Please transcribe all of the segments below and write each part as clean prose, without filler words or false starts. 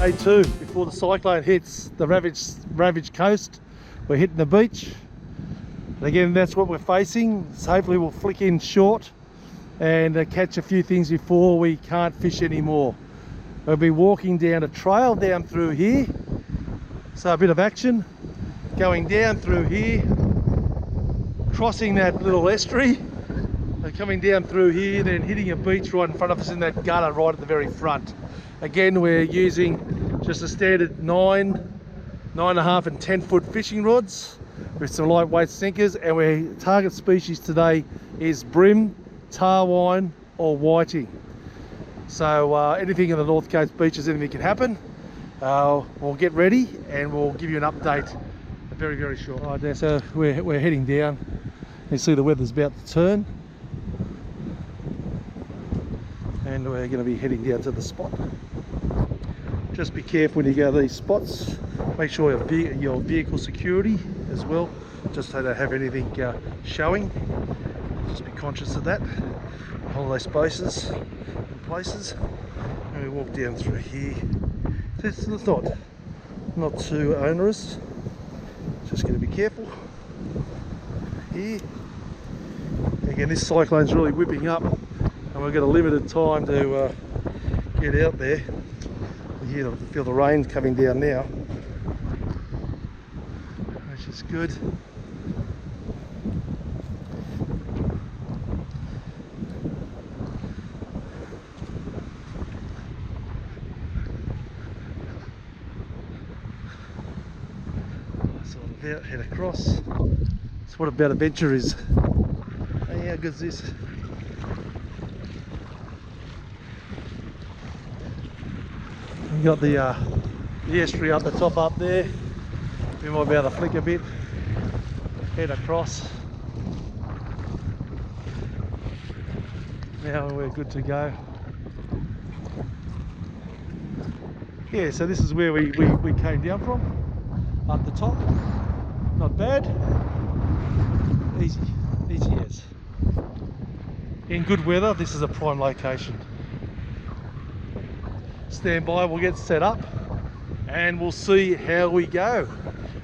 Day 2 before the cyclone hits the ravaged coast. We're hitting the beach. And again, that's what we're facing. So hopefully we'll flick in short and catch a few things before we can't fish anymore. We'll be walking down a trail down through here. So a bit of action. Going down through here, crossing that little estuary, and coming down through here, then hitting a beach right in front of us in that gutter right at the very front. Again, we're using just a standard 9.5 and 10-foot fishing rods with some lightweight sinkers, and our target species today is brim, tarwine or whiting. So anything in the North Coast beaches, anything can happen. We'll get ready and we'll give you an update very, very short. Right there, so we're heading down. You see the weather's about to turn, and we're going to be heading down to the spot. Just be careful when you go to these spots. Make sure your vehicle security as well, just so they don't have anything showing. Just be conscious of that. Hold those spaces and places, and we walk down through here. It's not too onerous. Just going to be careful here. Again, this cyclone's really whipping up, and we've got a limited time to get out there. You feel the rain coming down now, which is good. Head across. That's what About Adventure is. Hey, how good is this? We've got the estuary up the top up there. We might be able to flick a bit. Head across. Now we're good to go. Yeah, so this is where we came down from. Up the top. Not bad. Easy as. In good weather, this is a prime location. Stand by, we'll get set up and we'll see how we go.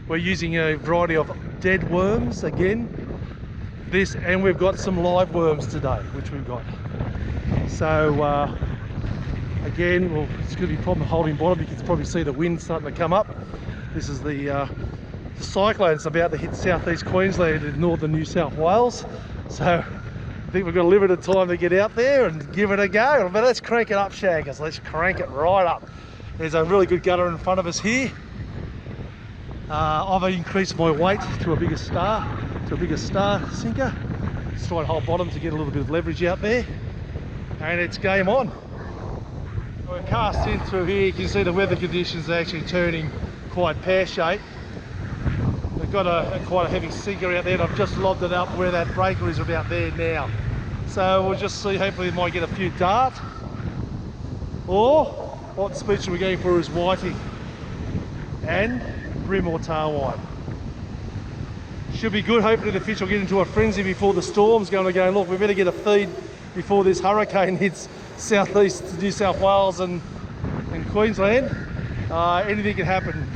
We're using a variety of dead worms again. And we've got some live worms today, which we've got. So again, well, it's going to be a problem holding bottom. You can probably see the wind starting to come up. This is the cyclone's about to hit southeast Queensland and northern New South Wales, so I think we've got a limited time to get out there and give it a go. But let's crank it up, Shaggers. Let's crank it right up. There's a really good gutter in front of us here. I've increased my weight to a bigger star sinker. Just try and hold bottom to get a little bit of leverage out there, and it's game on. We're cast in through here. You can see the weather conditions are actually turning quite pear-shaped. We've got quite a heavy sinker out there, and I've just lobbed it up where that breaker is about there now. So we'll just see, hopefully we might get a few dart, or what species we're going for is whiting and brim or tarwine. Should be good. Hopefully the fish will get into a frenzy before the storm's going to go. Look, we better get a feed before this hurricane hits southeast New South Wales and Queensland. Anything can happen.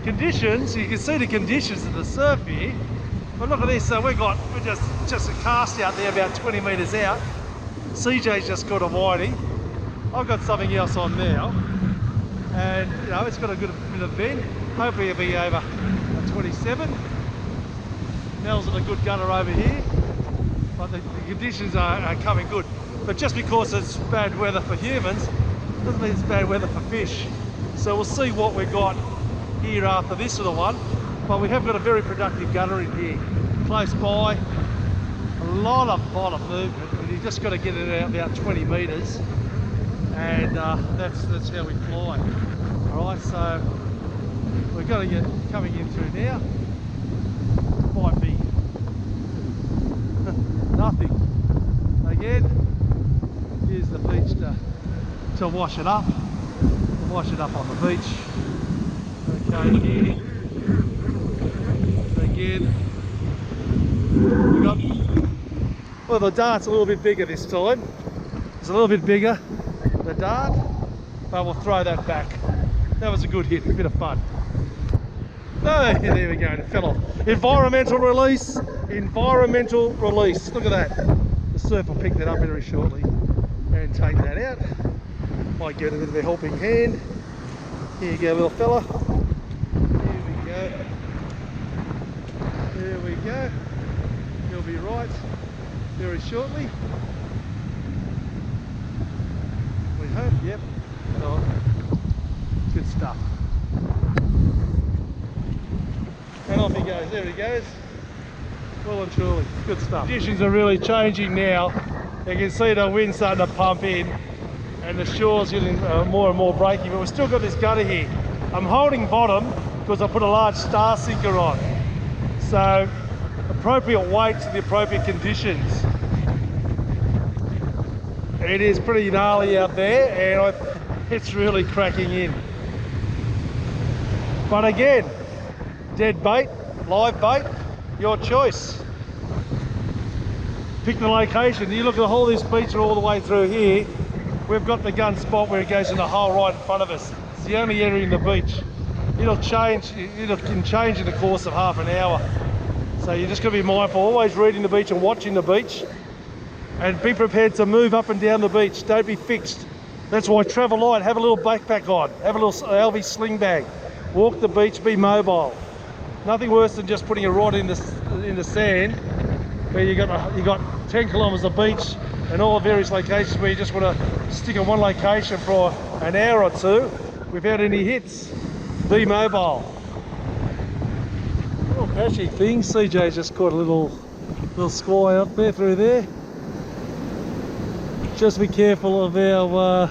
Conditions, you can see the conditions of the surf here. But look at this, so we're just a cast out there about 20 metres out. CJ's just got a whiting. I've got something else on now, and you know, it's got a good bit of bend. Hopefully it'll be over a 27. Nell's in a good gutter over here, but the conditions are coming good. But just because it's bad weather for humans doesn't mean it's bad weather for fish. So we'll see what we've got here after this little one, but we have got a very productive gutter in here close by. A lot of movement, and you just got to get it out about 20 metres, and that's how we fly. All right, so we're going to get coming in through now. Might be nothing. Again, use the beach to wash it up. Wash it up on the beach. Okay, here. Again. We got, well, the dart's a little bit bigger this time. It's a little bit bigger, the dart. but we'll throw that back. That was a good hit, a bit of fun. Oh, there we go, it fell off. Environmental release, environmental release. Look at that. The surf will pick that up very shortly and take that out. Might give it a bit of a helping hand. Here you go, little fella. Here we go. There we go. He'll be right very shortly. We hope, yep. Oh, good stuff. And off he goes, there he goes. Well and truly, good stuff. Conditions are really changing now. You can see the wind starting to pump in and the shore's getting more and more breaking, but we've still got this gutter here. I'm holding bottom because I put a large star sinker on. So, appropriate weight to the appropriate conditions. It is pretty gnarly out there and it's really cracking in. But again, dead bait, live bait, your choice. Pick the location. You look at the whole of this beach all the way through here. We've got the gun spot where it goes in the hole right in front of us. It's the only area in the beach. It'll change, it can change in the course of half an hour. So you just got to be mindful, always reading the beach and watching the beach. And be prepared to move up and down the beach. Don't be fixed. That's why travel light, have a little backpack on, have a little LV sling bag. Walk the beach, be mobile. Nothing worse than just putting a rod in the sand where you got 10 kilometres of beach and all the various locations where you just want to stick in one location for an hour or two without any hits. Be mobile. Oh, patchy thing. CJ's just caught a little squire up there through there. Just be careful of our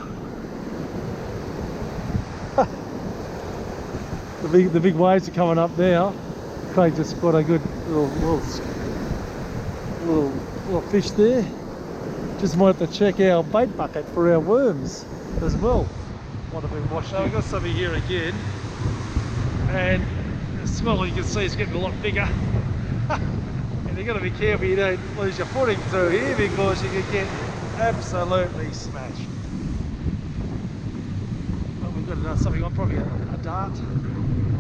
the big waves are coming up now. Craig just got a good little fish there. Just might have to check our bait bucket for our worms as well. Might have been washed. So we've got something here again, and the swell you can see is getting a lot bigger. And you've got to be careful you don't lose your footing through here because you can get absolutely smashed. Well, we've got something on, probably a dart.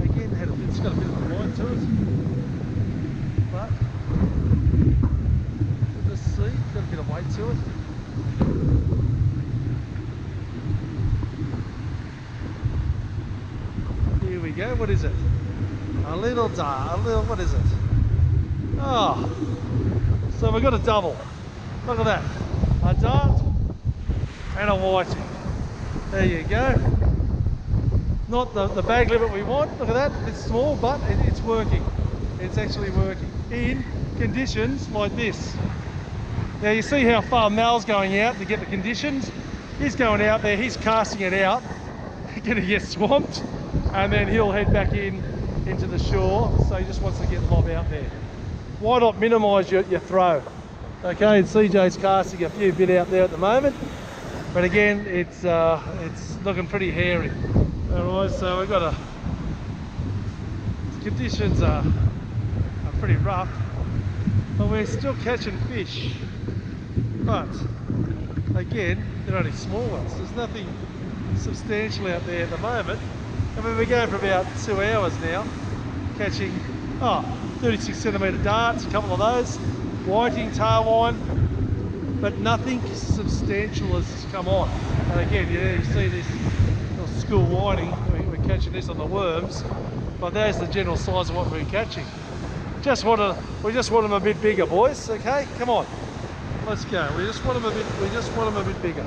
Again, it's got a bit of a line to it, but we'll just see, it's got a bit of weight to it. Here we go, what is it? A little dart, what is it? Oh, so we've got a double. Look at that. A dart and a whiting. There you go. Not the bag limit we want. Look at that. It's small, but it's working. It's actually working in conditions like this. Now you see how far Mal's going out to get the conditions. He's going out there. He's casting it out. He's going to get swamped, and then he'll head back into the shore. So he just wants to get the lob out there. Why not minimise your throw? Okay, and CJ's casting a few bit out there at the moment, but again, it's looking pretty hairy. Alright, so we've got conditions are pretty rough, but we're still catching fish. But again, they're only small ones. There's nothing substantial out there at the moment. I mean, we're going for about 2 hours now, catching 36 centimetre darts, a couple of those. Whiting, tarwine, but nothing substantial has come on. And again, you see this little school whiting, we're catching this on the worms, but there's the general size of what we're catching. We just want them a bit bigger, boys. Okay, come on, let's go. We just want them a bit bigger.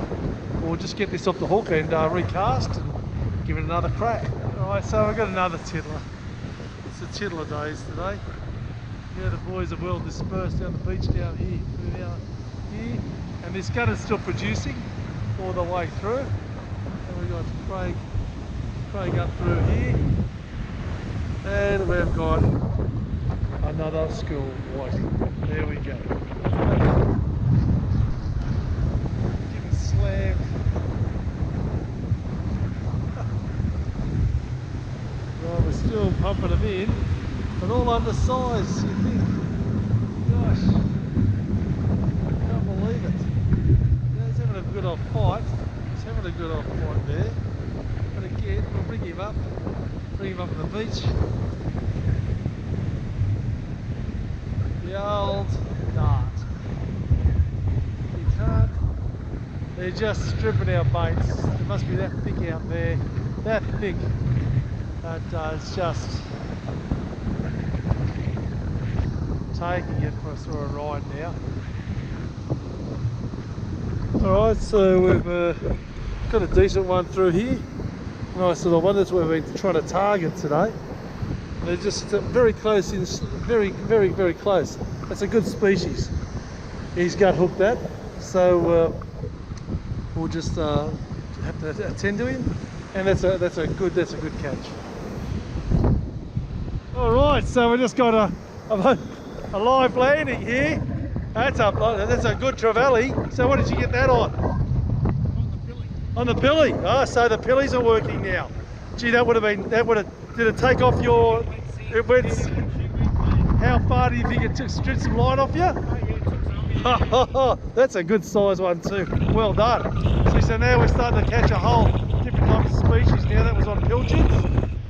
We'll just get this off the hook and recast and give it another crack. All right, so we've got another tiddler. It's the tiddler days today. Yeah, the boys are well dispersed down the beach down here, and this gutter's still producing all the way through. And we've got Craig up through here, and we've got another school whiting. There we go. Getting slammed. Well, we're still pumping them in. But all undersized, you think, gosh, can't believe it. Yeah, he's having a good old fight. He's having a good old fight there. we'll bring him up on the beach. The old dart. You can't, they're just stripping our baits. It must be that thick out there, that thick. But it's just taking it for us for a ride now. Alright, so we've got a decent one through here. Nice little one. That's what we've been trying to target today. They're just very close, very close. That's a good species. He's gut hooked that, so we'll just have to attend to him, and that's a good catch. All right, so we just got a live landing here. That's a good trevally. So what did you get that on? On the pilly. Oh, so the pillies are working now. Gee, did it take off your, how far do you think it stripped some line off you? That's a good size one too. Well done. See, so now we're starting to catch a whole different type of species now. That was on pilchards.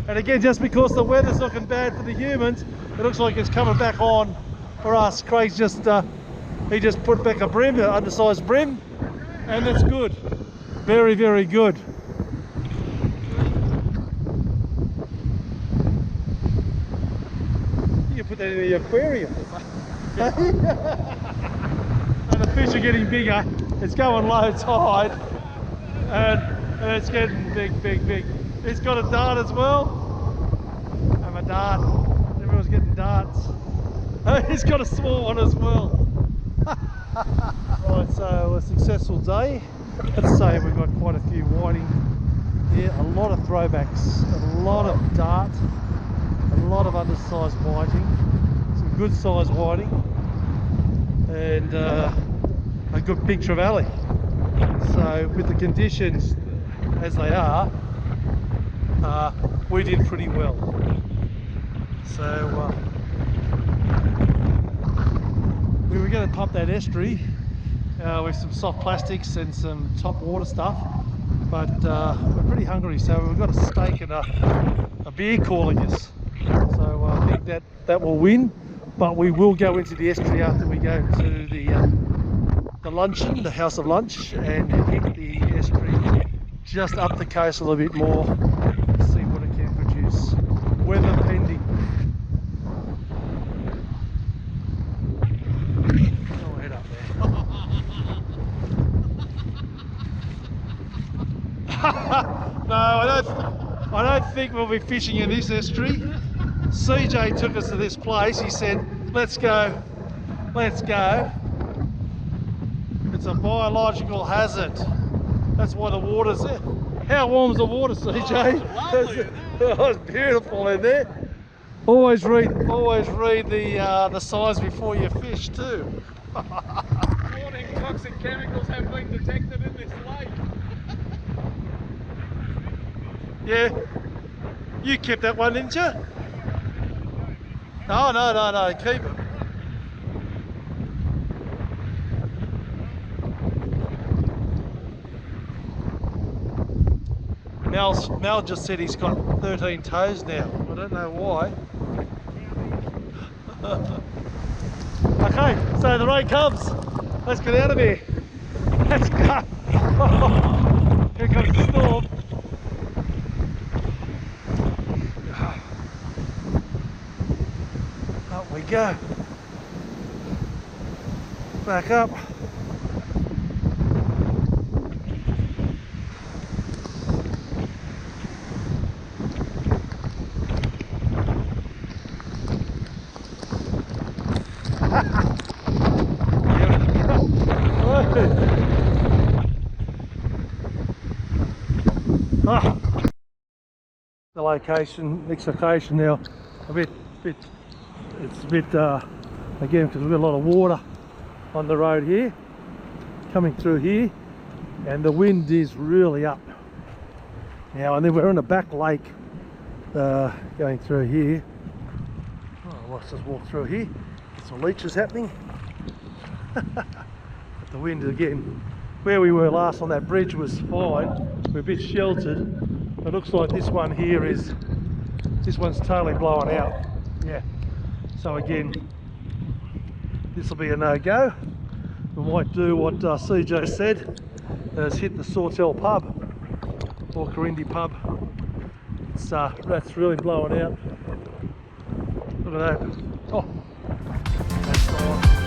And again, just because the weather's looking bad for the humans, it looks like it's coming back on for us. Craig's just, he just put back a brim, an undersized brim, and that's good. Very, very good. You can put that in the aquarium. And the fish are getting bigger. It's going low tide, and it's getting big. It's got a dart as well. I'm a dart. Everyone's getting darts. He's got a small one as well. Right, so a successful day. Let's say we've got quite a few whiting here, a lot of throwbacks, a lot of dart, a lot of undersized whiting, some good sized whiting, and a good big trevally. So with the conditions as they are, we did pretty well. So we were going to pump that estuary with some soft plastics and some top water stuff, but we're pretty hungry, so we've got a steak and a beer calling us. So I think that will win, but we will go into the estuary after we go to the luncheon, the house of lunch, and hit the estuary just up the coast a little bit more, see what it can produce, weather pending. Oh, head up there. No, I don't think we'll be fishing in this estuary. CJ took us to this place. He said, let's go. It's a biological hazard. That's why the water's there. How warm's the water, CJ? Lovely. Oh, it's beautiful in there. Always read the signs before you fish too. Warning, toxic chemicals have been detected in this lake. Yeah. You kept that one, didn't you? Oh, no, keep it. Mel just said he's got 13 toes now. I don't know why. Okay, so the rain comes. Let's get out of here. Let's go. Here comes the storm. Up we go. Back up. The location, next location now, it's a bit again, because we've got a lot of water on the road here, coming through here, and the wind is really up now, and then we're in a back lake going through here. Oh, let's just walk through here. Some leeches happening. But the wind again, where we were last on that bridge was fine. We're a bit sheltered, It looks like this one here is, this one's totally blowing out. Yeah. So again, this will be a no-go. We might do what CJ said, is hit the Sawtell pub or Corindi pub. It's that's really blowing out. Look at that. Oh, that's gone.